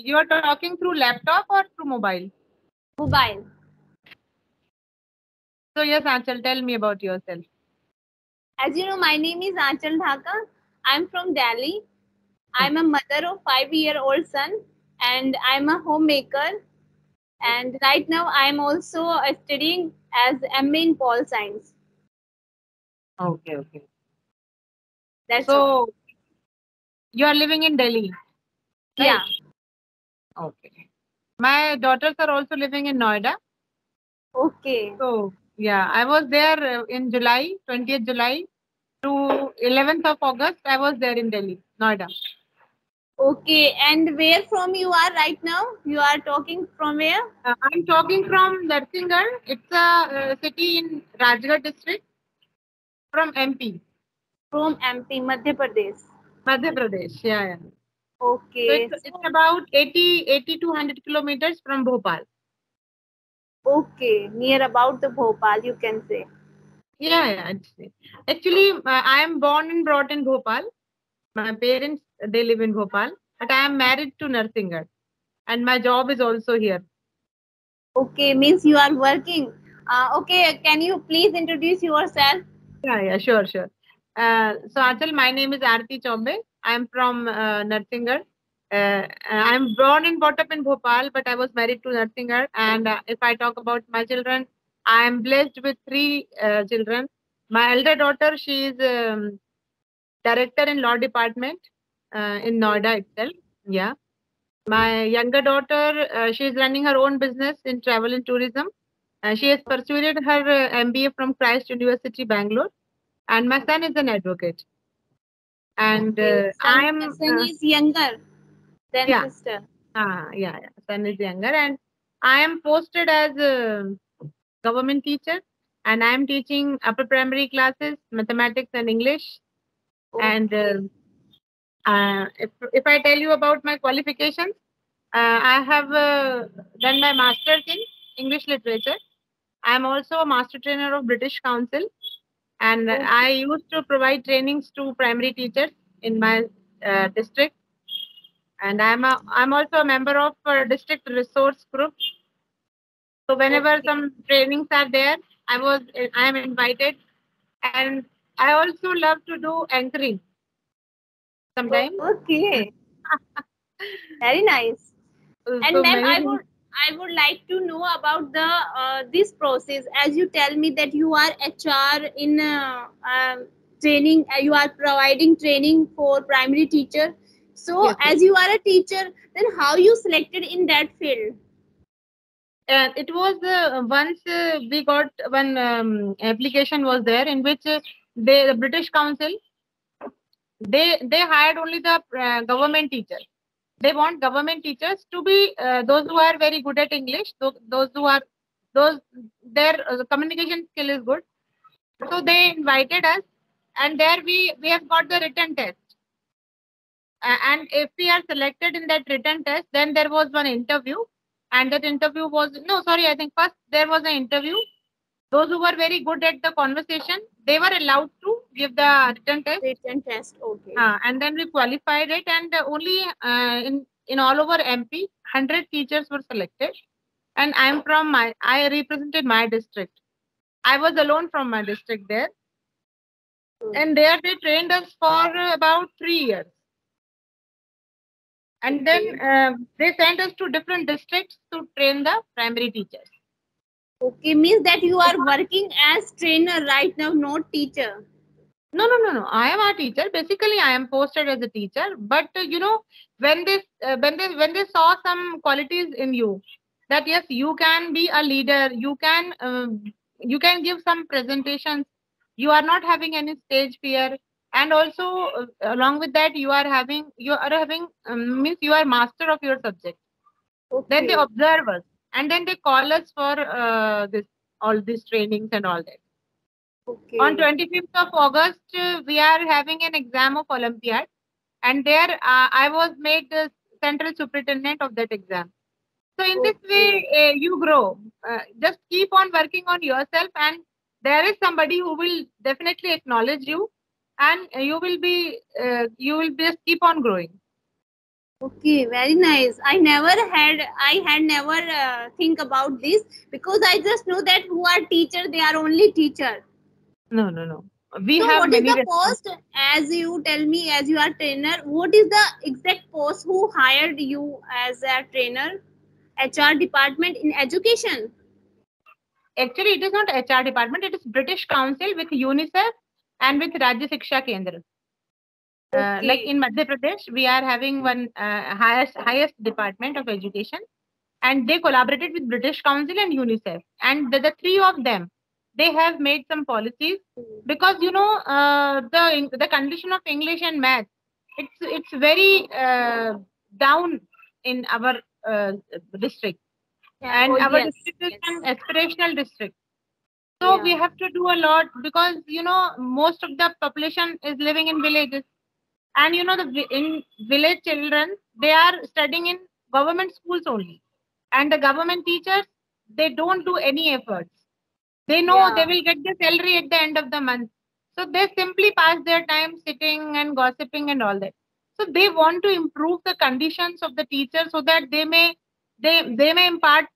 You are talking through laptop or through mobile? Mobile. So yes, Anchal, tell me about yourself. As you know, my name is Aanchal Dhaka. I'm from Delhi. I'm a mother of 5-year-old son, and I'm a homemaker. And right now, I'm also studying as MA in Pol Science. Okay, okay. That's all. So you are living in Delhi, right? Yeah. Okay. My daughters are also living in Noida. Okay. So yeah, I was there in July, 20th July to 11th of August. I was there in Delhi, Noida. Okay. And where from you are right now? You are talking from where? I'm talking from Narsingarh. It's a city in Rajgarh district from MP, From MP, Madhya Pradesh. Madhya Pradesh. Yeah, yeah. So Okay. it's about 80 to 100 kilometers from Bhopal. Okay. Near about the Bhopal, you can say. Yeah, yeah. Actually, I am born and brought in Bhopal. My parents, they live in Bhopal, but I am married to Narsingarh, and my job is also here. Okay. Means you are working. Okay. Can you please introduce yourself? Yeah, yeah, sure, sure. So Achal, my name is Aarti Chaube. I'm from Narsingarh. I'm born and brought up in Bhopal, but I was married to Narsingarh. And if I talk about my children, I am blessed with three children. My elder daughter, she is director in law department in Noida itself. Yeah. My younger daughter, she is running her own business in travel and tourism. She has pursued her MBA from Christ University, Bangalore, and my son is an advocate. And Okay. I Your am, son is younger than yeah, sister. yeah, yeah, son is younger, and I am posted as a government teacher, and I am teaching upper primary classes, mathematics and English. And Okay. if I tell you about my qualifications, I have done my master's in English literature. I am also a master trainer of British Council, and Okay. I used to provide trainings to primary teachers in my district. And I'm also a member of district resource group. So whenever Okay. some trainings are there, I am invited, and I also love to do anchoring sometimes. Okay. Very nice. And So ma'am, many things. I would like to know about the this process. As you tell me that you are HR in training, you are providing training for primary teacher. So Yes, yes. as you are a teacher, then how you selected in that field? And it was once we got one application was there in which the British Council, they hired only the government teachers. They want government teachers to be those who are very good at English, those who are those their communication skill is good. So they invited us, and there we have got the written test. And if we are selected in that written test, then there was one interview, and that interview was no, sorry, I think first there was an interview. Those who were very good at the conversation, they were allowed to give the written test, Written test. Okay. and then we qualified it, and only in all over MP, 100 teachers were selected, and I represented my district. I was alone from my district there, Good. and there they trained us for about 3 years, and then Okay. they sent us to different districts to train the primary teachers. Okay. Means that you are working as trainer right now, not teacher. No, no, no, no. I am a teacher. Basically, I am posted as a teacher. But when they saw some qualities in you, that yes, you can be a leader. You can give some presentations. You are not having any stage fear, and also along with that, you are having means you are master of your subject. Then they Okay. observe us, and then they call us for this all these trainings and all that. On Okay. 25th of August, we are having an exam of Olympiad, and there I was made the central superintendent of that exam. So in this way, Okay. you grow. Just keep on working on yourself, and there is somebody who will definitely acknowledge you, and you will be just keep on growing. Okay, very nice. I had never think about this, because I just know that who are teacher, they are only teacher. No, no, no. We So have what is many the post, as you tell me, as you are trainer, what is the exact post who hired you as a trainer? HR department in education? Actually, it is not HR department. It is British Council with UNICEF and with Rajya Shiksha Kendra. Like Okay. in Madhya Pradesh, we are having one highest department of education, and they collaborated with British Council and UNICEF, and the three of them, they have made some policies, because the condition of English and math, it's very down in our district, Yeah. Oh and our yes. district is Yes. an aspirational district. So we Yeah. have to do a lot, because most of the population is living in villages, and in village children, they are studying in government schools only, and the government teachers, they don't do any efforts. They know they Yeah. will get the salary at the end of the month, so they simply pass their time sitting and gossiping and all that. So they want to improve the conditions of the teachers, so that they may impart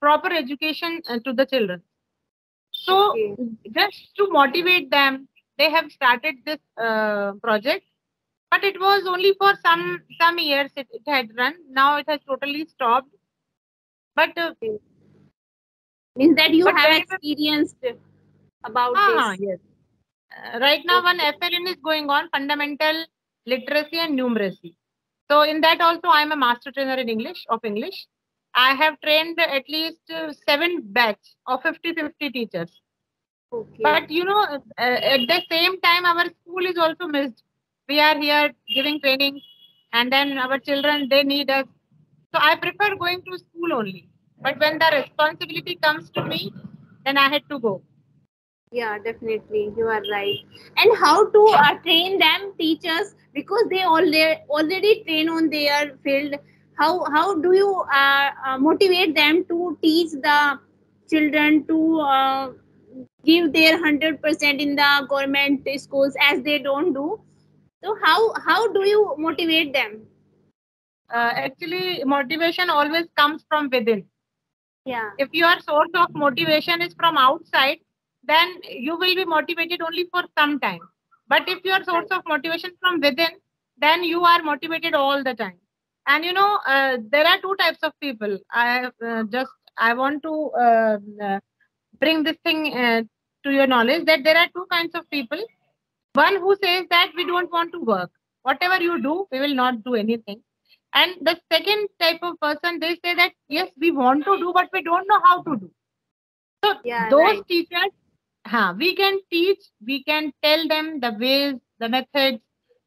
proper education to the children. So Okay. just to motivate them, they have started this project, but it was only for some years it had run. Now it has totally stopped. But Okay. Means that you have whenever, experienced about this. yes. Right now one FLN is going on, fundamental literacy and numeracy. So in that also I am a master trainer in English. I have trained at least seven batch of 50 teachers. Okay. But at the same time, our school is also missed. We are here giving training, and then our children, they need us. So I prefer going to school only. But when the responsibility comes to me, then I had to go. Yeah, definitely. You are right. And how to train them, teachers, because they already train on their field. How do you motivate them to teach the children to give their 100% in the government schools, as they don't do? So how do you motivate them? Actually, motivation always comes from within. Yeah. If your source of motivation is from outside, then you will be motivated only for some time. But if your source Right. of motivation from within, then you are motivated all the time. And there are two types of people. I want to bring this thing to your knowledge, that there are two kinds of people. One who says that we don't want to work. Whatever you do, we will not do anything. And the second type of person, they say that yes, we want to do, but we don't know how to do. So Yeah. those Right. teachers, we can teach, we can tell them the ways, the methods,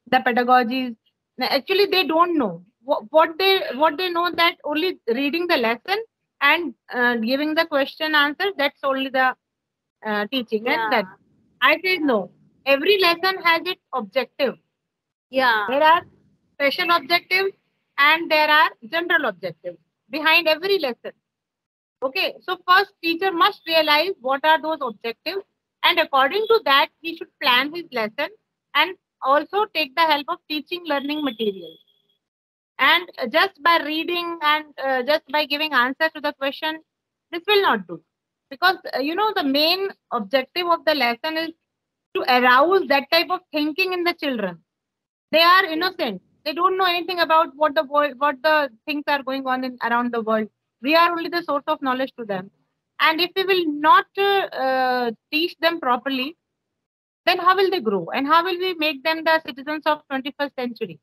the pedagogies. Now, actually, they don't know what they know, that only reading the lesson and giving the question answer. That's only the teaching, and Yeah. that I say Yeah. no. Every lesson has its objective. Yeah. There are special objectives and there are general objectives behind every lesson. Okay, so first teacher must realize what are those objectives, and according to that he should plan his lesson, and also take the help of teaching learning materials. And just by reading and just by giving answer to the question, this will not do, because the main objective of the lesson is to arouse that type of thinking in the children. They are innocent. They don't know anything about what the world, what the things are going on in around the world. We are only the source of knowledge to them. And if we will not teach them properly, then how will they grow? And how will we make them the citizens of 21st century?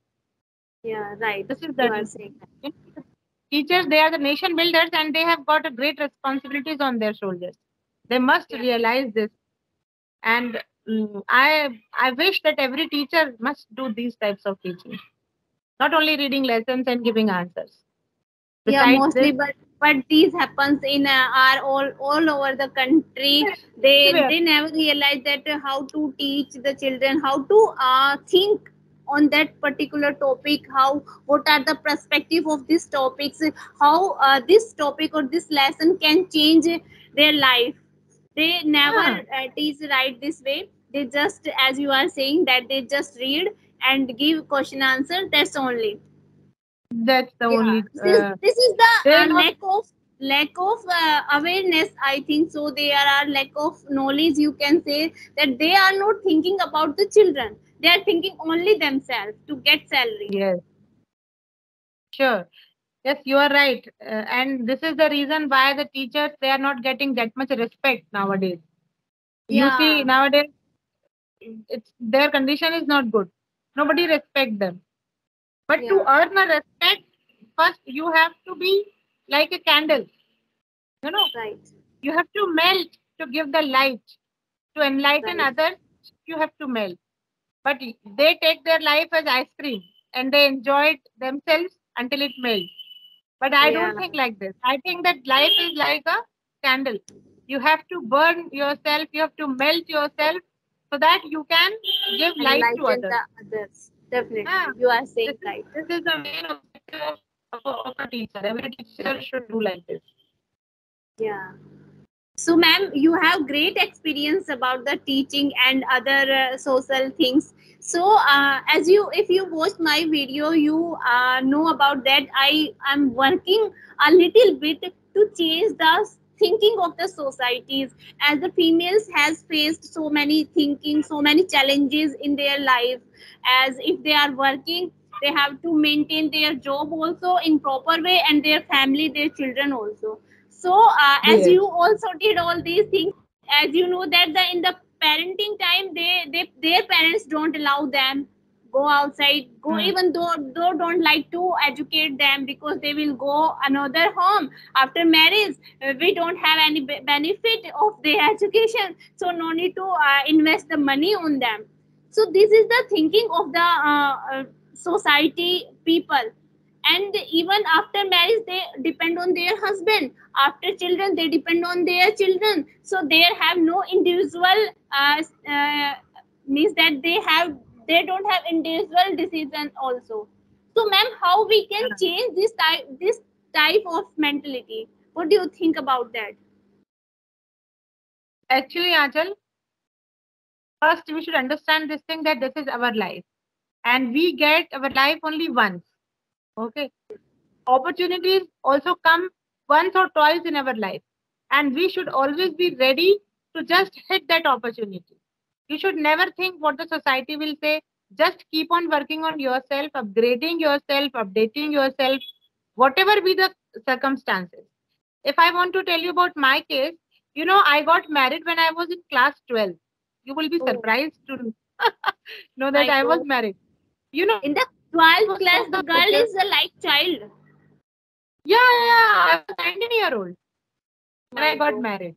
Yeah. Right. This is You the are reason. saying that. You know, teachers, they are the nation builders, and they have got a great responsibilities on their shoulders. They must Yeah. realize this. And I wish that every teacher must do these types of teaching, not only reading lessons and giving answers. Yeah, Besides this, mostly, but these happens in are all over the country. They everywhere. never realize that how to teach the children, how to think on that particular topic, how what are the perspective of these topics, how this topic or this lesson can change their life. They never Ah, teach right this way. They just, as you are saying, that they just read and give question answer, that's only. That's the Yeah, only. this is the They not. lack of awareness, I think so. There are lack of knowledge, you can say, that they are not thinking about the children. They are thinking only themselves to get salary. Yes, sure. Yes, you are right. And this is the reason why the teachers, they are not getting that much respect nowadays. You see, Yeah, nowadays it's their condition is not good. Nobody respect them. But to yeah, earn a respect, first you have to be like a candle. You know, right, you have to melt to give the light. To enlighten right. others, you have to melt. But they take their life as ice cream and they enjoy it themselves until it melts. But I Yeah, don't think like this. I think that life is like a candle. You have to burn yourself, you have to melt yourself so that you can give light to enlighten others. the others. Definitely, Ah, you are saying this is right. this is the main objective of a teacher. Every teacher should do like this. Yeah. So, ma'am, you have great experience about the teaching and other social things. So, as you, if you watch my video, you know about that. I am working a little bit to change the thinking of the societies, as the females has faced so many thinking, so many challenges in their life. As if they are working, they have to maintain their job also in proper way, and their family, their children also. So as Yes. you also did all these things, as you know that in the parenting time, they their parents don't allow them go outside, go, Hmm. even though don't like to educate them, because they will go another home after marriage. We don't have any benefit of their education, so no need to invest the money on them. So this is the thinking of the society people. And even after marriage, they depend on their husband. After children, they depend on their children, so they have no individual means that they don't have individual decision also. So, ma'am, how we can Yeah. change this type of mentality? What do you think about that? Actually, Achal, first we should understand this thing that this is our life and we get our life only once. Okay. Opportunities also come once or twice in our life. And we should always be ready to just hit that opportunity. You should never think what the society will say. Just keep on working on yourself, upgrading yourself, updating yourself, whatever be the circumstances. If I want to tell you about my case, I got married when I was in class 12. You will be Oh surprised to know that my I was God! married. In the It 12th was class, so the girl supportive. is a like child. Yeah, yeah, yeah. I was 19-year-old when I My got God! married.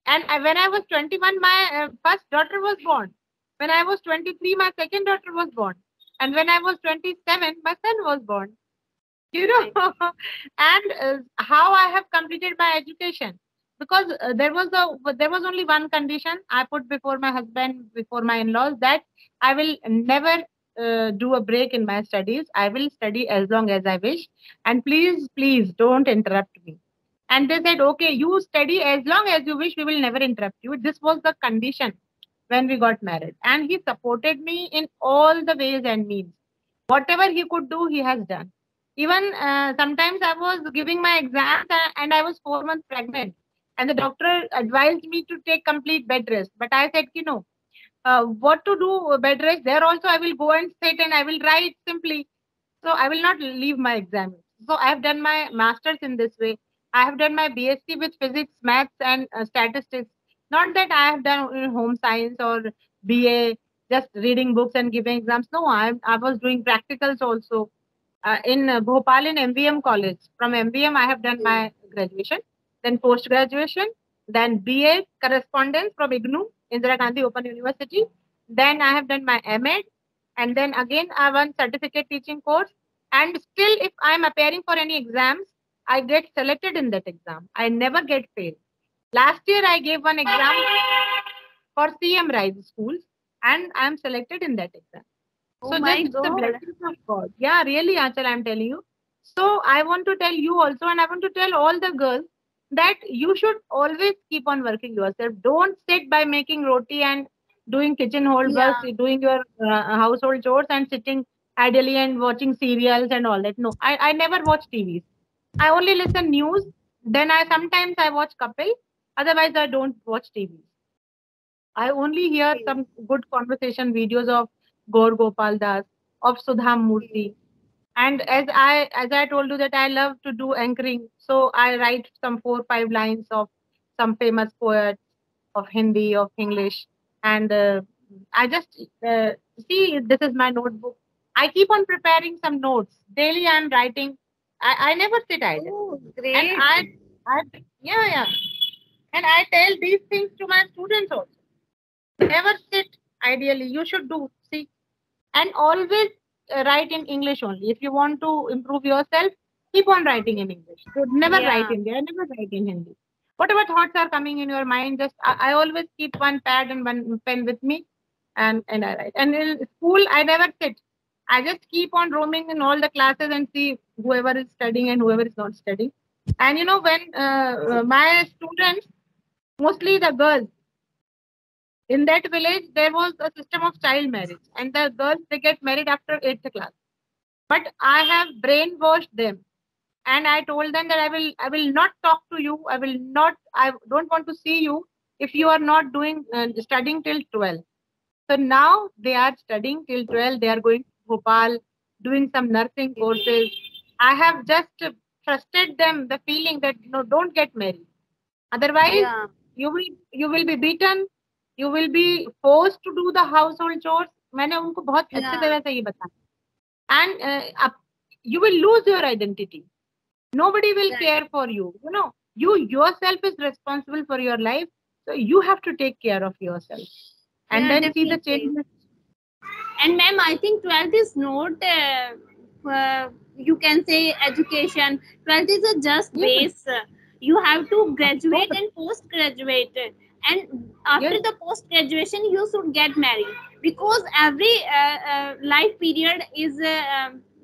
And when I was 21, my first daughter was born. When I was 23, my second daughter was born. And when I was 27, my son was born. You know, My and how I have completed my education. Because there was only one condition I put before my husband, before my in-laws, that I will never do a break in my studies. I will study as long as I wish. And please, please don't interrupt me. And they said, okay, you study as long as you wish, we will never interrupt you. This was the condition when we got married. And he supported me in all the ways and means. Whatever he could do, he has done. Even sometimes I was giving my exams and I was 4 months pregnant. And the doctor advised me to take complete bed rest. But I said, no, what to do bed rest? There also I will go and sit and I will write simply. So I will not leave my exam. So I have done my master's in this way. I have done my BSc with physics, maths, and statistics. Not that I have done home science or BA, just reading books and giving exams. No, I was doing practicals also in Bhopal in MVM college. From MVM, I have done my graduation, then post graduation, then BA correspondence from IGNU, Indira Gandhi Open University. Then I have done my MEd, and then again I one certificate teaching course. And still, if I am appearing for any exams, I get selected in that exam. I never get failed. Last year, I gave one exam for CM Rise schools, and I am selected in that exam. Oh So just my it's the God! blessings of God. Yeah, really, Achal, I'm telling you. So I want to tell you also, and I want to tell all the girls that you should always keep on working yourself. Don't sit by making roti and doing kitchen hold work, Yeah, doing your household chores and sitting ideally, and watching serials and all that. No, I never watch TVs. I only listen news. Then I sometimes I watch couple. Otherwise, I don't watch TV. I only hear Okay. some good conversation videos of Gaur Gopal Das, of Sudha Okay. Murthy. And as I told you that I love to do anchoring, so I write some 4 5 lines of some famous poets of Hindi, of English, and I just see this is my notebook. I keep on preparing some notes daily. I'm writing. I never sit idle, Oh, and great. I yeah, yeah, and I tell these things to my students also. Never sit ideally. You should do. See, and always write in English only. If you want to improve yourself, keep on writing in English. So never write Yeah. Hindi. I never write in Hindi. Whatever thoughts are coming in your mind, just I always keep one pad and one pen with me, and I write. And in school, I never sit. I just keep on roaming in all the classes and see whoever is studying and whoever is not studying. And when my students, mostly the girls, in that village, there was a system of child marriage, and the girls they get married after 8th class. But I have brainwashed them, and I told them that I will not talk to you. I don't want to see you if you are not doing studying till 12. So now they are studying till 12. They are going to Bhopal, doing some nursing courses. I have just trusted them the feeling that no, don't get married. Otherwise, Yeah. you will be beaten. You will be forced to do the household chores. मैंने उनको बहुत अच्छे Yeah. तरह से ये बताया. And you will lose your identity. Nobody will Right. care for you. You yourself is responsible for your life. So you have to take care of yourself. And Yeah, then see the definitely. changes. And ma'am, I think 12th is not, you can say, education. 12th is a just Yes, base. You have to of graduate course. and post graduate. And after Yes, the post graduation, you should get married, because every life period is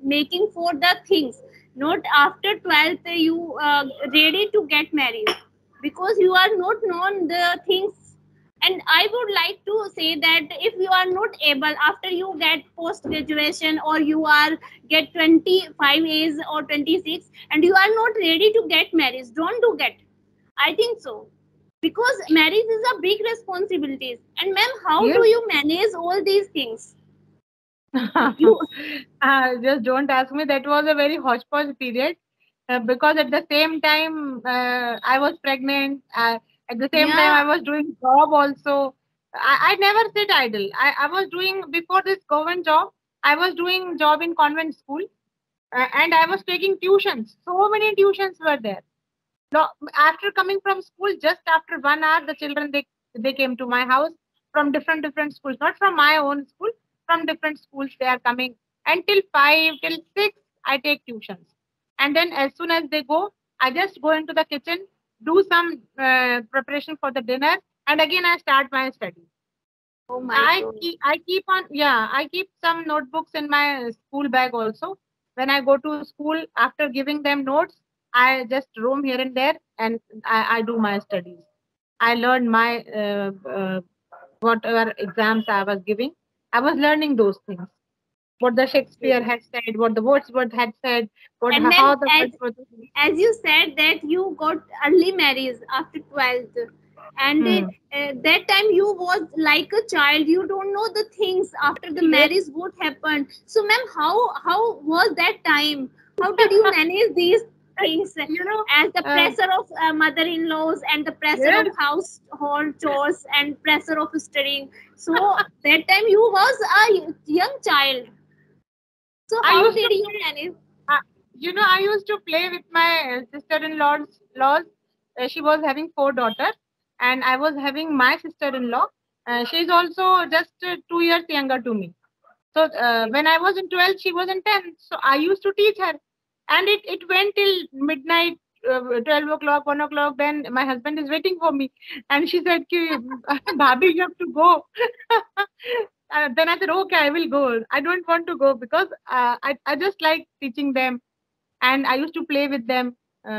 making for the things. Not after 12th, you ready to get married, because you are not known the things. And I would like to say that if you are not able, after you get post graduation, or you are get 25 years or 26, and you are not ready to get married, don't do get. I think so, because marriage is a big responsibilities. And ma'am, how yes. do you manage all these things? You Just don't ask me. That was a very hodgepodge period because at the same time I was pregnant. At the same time, Yeah. I was doing job also. I never sit idle. I was doing before this government job. I was doing job in convent school and I was taking tuitions. So many tuitions were there. No, after coming from school, just after 1 hour, the children they came to my house from different schools, not from my own school, from different schools they are coming. Until 5, till 6, I take tuitions, and then as soon as they go, I just go into the kitchen, do some preparation for the dinner, and again I start my study. Oh my I keep some notebooks in my school bag also. When I go to school, after giving them notes, I just roam here and there and I do my studies. I learned my whatever exams I was giving. I was learning those things. What the Shakespeare God. had said, what the Wordsworth had said, And ma'am, how the Wordsworth. as you said that you got early marriage after 12th, and Hmm. that time you was like a child, you don't know the things after the Yes. marriage what happened. So ma'am, how was that time? How did you manage these things, you know, as the uh, pressure of mother-in-laws, and the pressure of yes. household chores, and pressure of studying? So that time you was a young child, so I how used to did you play. manage? I used to play with my sister-in-laws. Laws. She was having 4 daughters, and I was having my sister-in-law. She's also just 2 years younger to me. So when I was in 12, she was in 10. So I used to teach her, and it went till midnight, 12 o'clock, 1 o'clock. Then my husband is waiting for me, and she said, "Ki, Bhabhi, you have to go." Then I said, "Okay, I will go. I don't want to go because I just like teaching them, and I used to play with them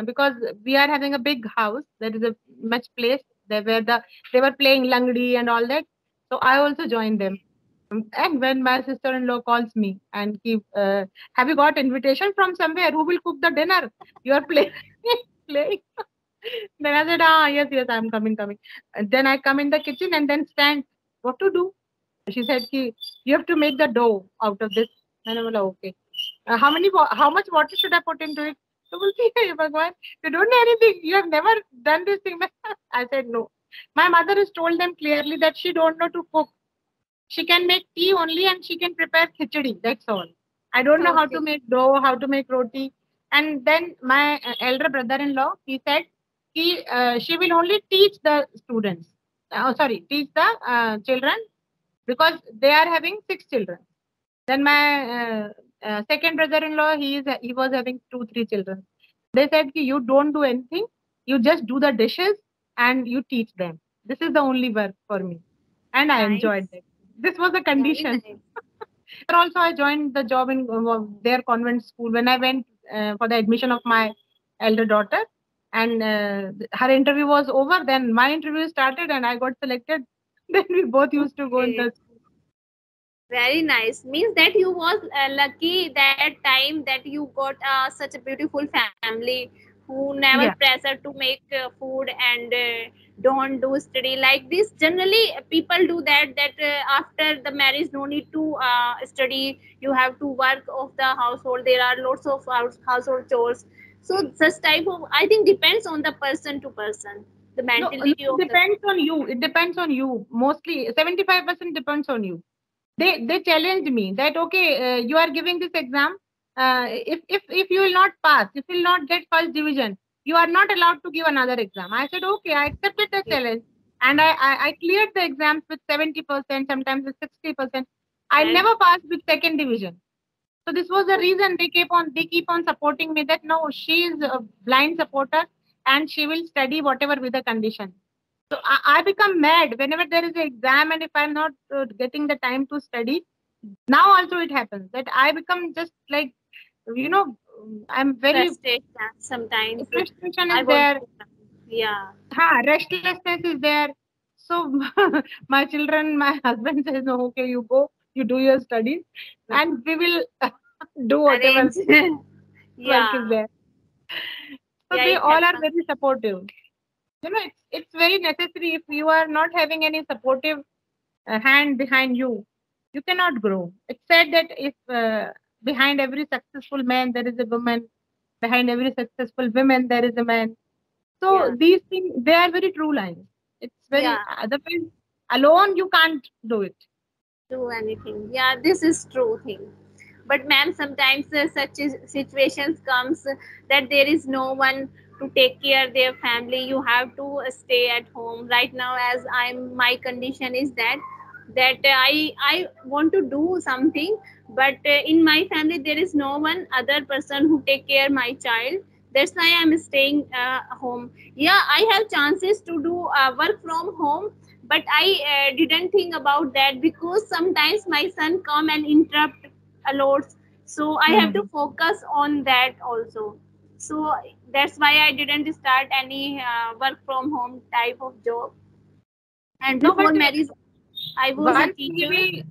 because we are having a big house. There is a much place there where they were playing langdi and all that. So I also joined them. And when my sister-in-law calls me and have you got invitation from somewhere? Who will cook the dinner? You are playing, playing. Then I said, yes, yes, I'm coming. And then I come in the kitchen and then stand. What to do? She said, you have to make the dough out of this. And I'm like, okay. How much water should I put into it? So we'll see, Bhagwan, you don't know anything. You have never done this thing. I said, no. My mother has told them clearly that she don't know to cook. She can make tea only and she can prepare khichdi. That's all. I don't know how to Okay. make dough, how to make roti. And then my elder brother-in-law, he said, she will only teach the students. Teach the children because they are having 6 children. Then my second brother-in-law, he was having 2, 3 children. They said, you don't do anything. You just do the dishes and you teach them. This is the only work for me. And I enjoyed Nice. it. This was a Very condition. nice. Later also, I joined the job in their convent school when I went for the admission of my elder daughter. And her interview was over. Then my interview started and I got selected. Then we both used to go in Okay. the school. Very nice. Means that you was lucky that time that you got such a beautiful family who never Yeah. pressure to make food and don't do study like this. Generally, people do that after the marriage, no need to study. You have to work of the household. There are lots of household chores. So such type of, I think, depends on the person to person, the No, no, mentality it of the. depends on you. It depends on you. Mostly 75% depends on you. They challenged me that okay, you are giving this exam. If you will not pass, if you will not get first division, you are not allowed to give another exam. I said okay, I accepted the Okay. challenge, and I cleared the exams with 70%, sometimes with 60%. I And never passed with second division. So this was the reason they keep on supporting me that no, she is a blind supporter and she will study whatever with the condition. So I become mad whenever there is an exam and if I'm not getting the time to study. Now also it happens that I become just like, you know, I'm very, frustration sometimes. frustration I is want there. to, yeah. Restlessness is there. So my children, my husband says, no, okay, you go, you do your studies and we will do whatever Arrange. work Yeah, is there. So yeah, they it all are happens. very supportive. It's very necessary. If you are not having any supportive hand behind you, you cannot grow. It's said that if behind every successful man there is a woman, behind every successful woman there is a man. So Yeah, these things, they are very true lines. It's very yeah, otherwise alone you can't do it. do anything. Yeah, this is true thing. But ma'am, sometimes situations comes that there is no one to take care their family. You have to stay at home. Right now, as my condition is that I want to do something, but in my family there is no one other person who take care my child. That's why I'm staying home. Yeah, I have chances to do work from home, but I didn't think about that because sometimes my son come and interrupt a lot, so I have to Hmm. focus on that also. So that's why I didn't start any work from home type of job. And No, but before marriage I was a once we teacher. will.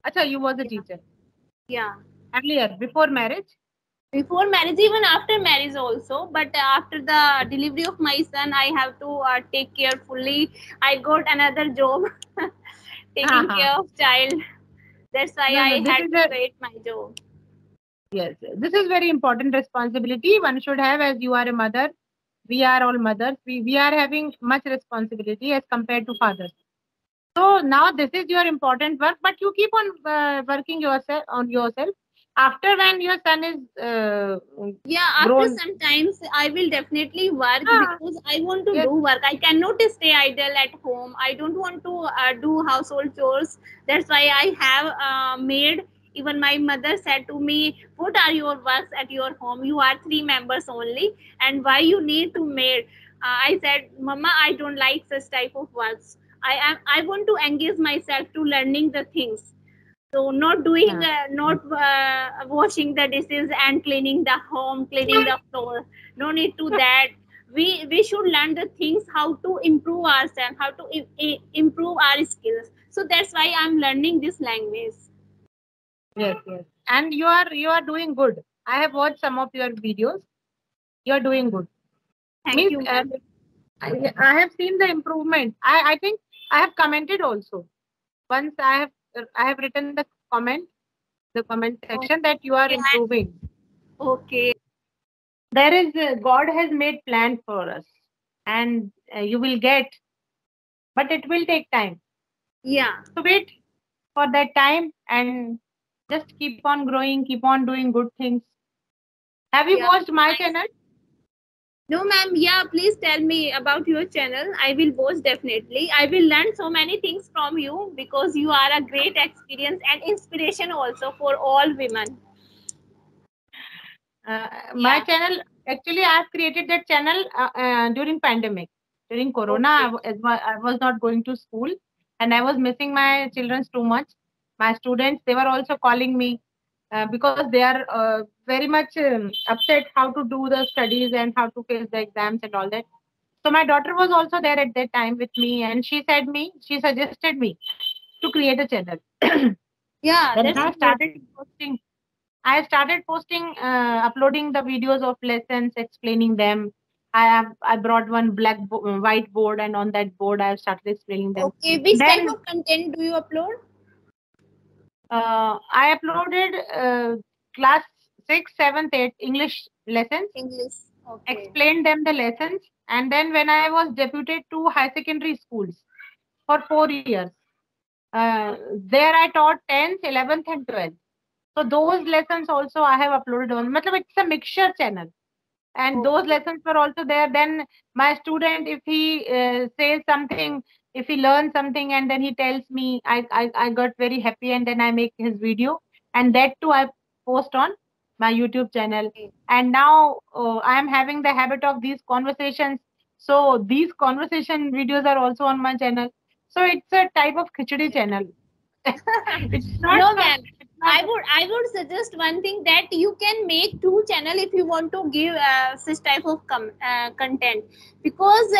Acha, you was a Yeah, teacher yeah. earlier before marriage. Before marriage, even after marriage also, but after the delivery of my son I have to take care fully. I got another job taking Uh-huh. care of child. That's why No, I no, this had is to a quit my job. yes, this is very important responsibility one should have as you are a mother. We are all mothers. We are having much responsibility as compared to fathers. So now this is your important work, but you keep on working yourself. After when your son is Yeah, after grown, sometimes I will definitely work ah, because I want to yes, do work. I cannot stay idle at home. I don't want to do household chores. That's why I have maid. Even my mother said to me, what are your works at your home? You are 3 members only, and why you need to maid? I said, Mama, I don't like such type of works. I want to engage myself to learning the things. So not doing, ah, not washing the dishes and cleaning the home, cleaning the floor. No need to that. We should learn the things how to improve ourselves, how to improve our skills. So that's why I'm learning this language. Yes, yes. And you are doing good. I have watched some of your videos. You are doing good. Thank Means you, ma'am. I have seen the improvement. I think I have commented also. Once I have written the comment section that you are improving. Okay. There is God has made plan for us, and you will get, but it will take time. Yeah. So wait for that time and just keep on growing, keep on doing good things. Have you Yeah. watched my channel? No, ma'am. Yeah, please tell me about your channel. I will watch definitely. I will learn so many things from you because you are a great experience and inspiration also for all women. My Yeah. channel, actually, I have created that channel during pandemic. During Corona, Okay. I was not going to school and I was missing my children too much. My students, they were also calling me because they are very much upset how to do the studies and how to face the exams and all that. So my daughter was also there at that time with me, and she suggested me to create a channel. Yeah, Then that's I good. started posting. I started posting, uploading the videos of lessons, explaining them. I brought one whiteboard, and on that board I started explaining them. Okay, which type Then of content do you upload? I uploaded class 6, 7th, 8th English lessons, English. Okay. explained them the lessons, and then when I was deputed to high secondary schools for 4 years, there I taught 10th, 11th, and 12th. So those lessons also I have uploaded on. Matlab, it's a mixture channel. And those Okay. lessons were also there. Then my student, if he says something, if he learns something and then he tells me, I got very happy, and then I make his video, and that too I post on my YouTube channel. And now I am having the habit of these conversations, so these conversation videos are also on my channel. So it's a type of khichdi channel. It's not No, a, ma'am. it's not I would suggest one thing that you can make two channel if you want to give such type of content, because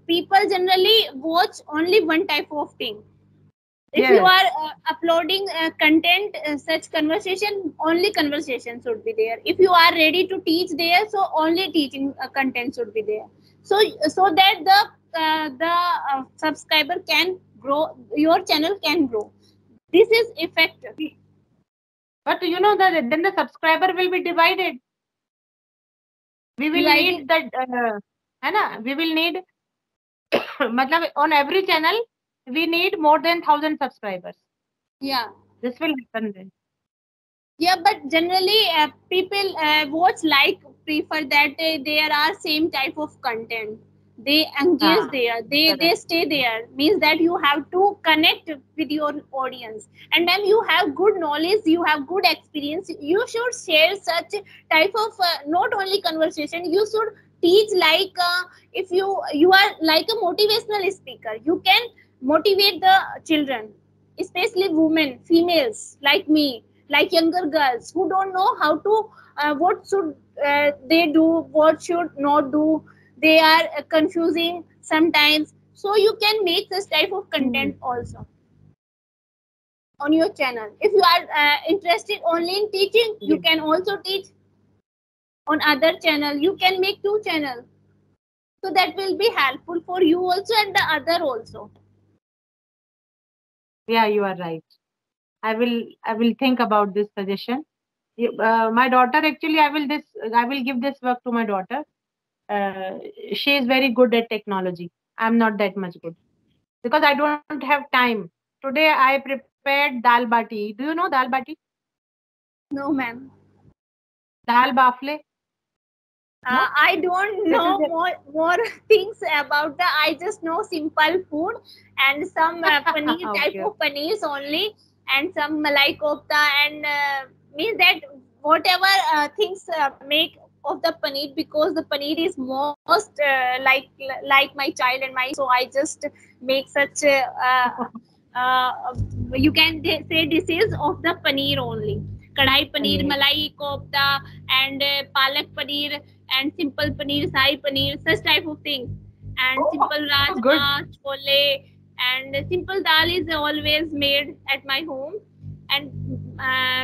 people generally watch only one type of thing. If you yes. are uploading content, such conversation, only conversation should be there. If you are ready to teach there, so only teaching content should be there. So that the subscriber can grow, your channel can grow. This is effective. But you know that then the subscriber will be divided. We will Divided. need that, है ना? We will need, मतलब on every channel, we need more than 1,000 subscribers. Yeah. This will happen then. Yeah, but generally people prefer that there are same type of content. They engage Ah, there. They correct. stay there. Means that you have to connect with your audience. And when you have good knowledge, you have good experience, you should share such type of not only conversation. You should teach like if you are like a motivational speaker. You can motivate the children, especially women, females like me, like younger girls who don't know how to what should they do, what should not do. They are confusing sometimes, so you can make this type of content also on your channel. If you are interested only in teaching, you Yes. can also teach on other channel. You can make two channels, so that will be helpful for you also and the other also. Yeah, you are right. I will think about this suggestion. My daughter, actually, I will give this work to my daughter. She is very good at technology. I'm not that much good because I don't have time. Today I prepared dal bati. Do you know dal bati? No, ma'am. Dal bafle? No? I don't This is know more things about the. I just know simple food and some paneer type okay. of paneers only, and some malai kofta, and means that whatever things make of the paneer, because the paneer is most like my child and my, so I just make such you can say dishes of the paneer only. Kadai paneer, Yes. malai kofta, and palak paneer, and simple paneer, sahi paneer, such type of things, and simple Oh, good. rajma, chole, and simple dal is always made at my home, and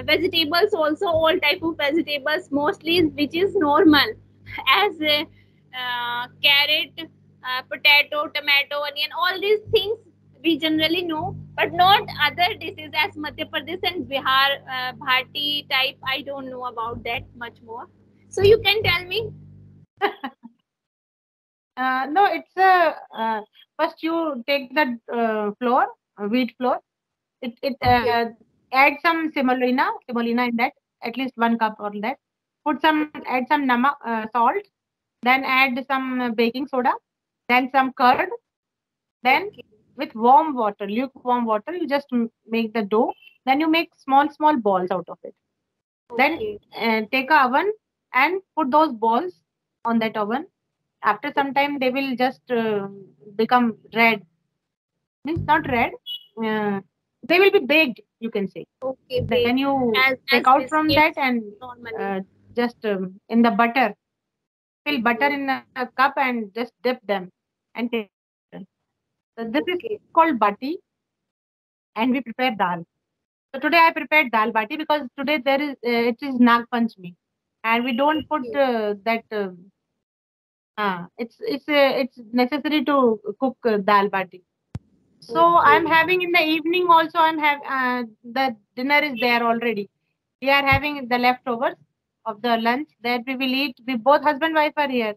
vegetables also, all type of vegetables mostly, which is normal, as carrot, potato, tomato, onion, all these things we generally know, but not other dishes as Madhya Pradesh and Bihar bhati type. I don't know about that much more. So you can tell me. No, it's a first you take the flour, wheat flour. It Okay. add some semolina in that, at least 1 cup or that. Put some add some namak, salt. Then add some baking soda. Then some curd. Then Okay. with warm water, lukewarm water, you just make the dough. Then you make small balls out of it. Then Okay. take a oven and put those balls on that oven. After some time, they will just become red. Means not red. Uh, they will be baked, you can say. Okay. Then Bake you take as out from that biscuits and normally. just in the butter, fill butter Okay. in a cup and just dip them and take. So this is Okay. called bati, and we prepare dal. So today I prepared dal bati because today there is it is Nag Panchami, and we don't put Okay. that. It's necessary to cook dal bati. So I'm Okay. having in the evening also. The dinner is there already. We are having the leftovers of the lunch that we will eat. We both husband wife are here.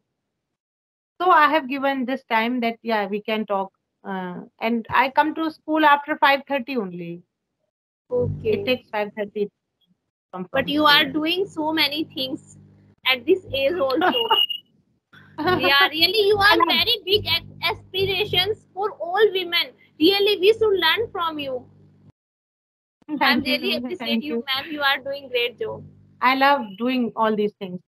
So I have given this time that yeah we can talk. And I come to school after 5:30 only. It Okay. takes 5:30 to come But from you are school. doing so many things at this age also. Yeah, really, you I are love. very big aspirations for all women. Really, we should learn from you. I'm Thank really you, appreciate thank you, you. ma'am. You are doing great job. I love doing all these things.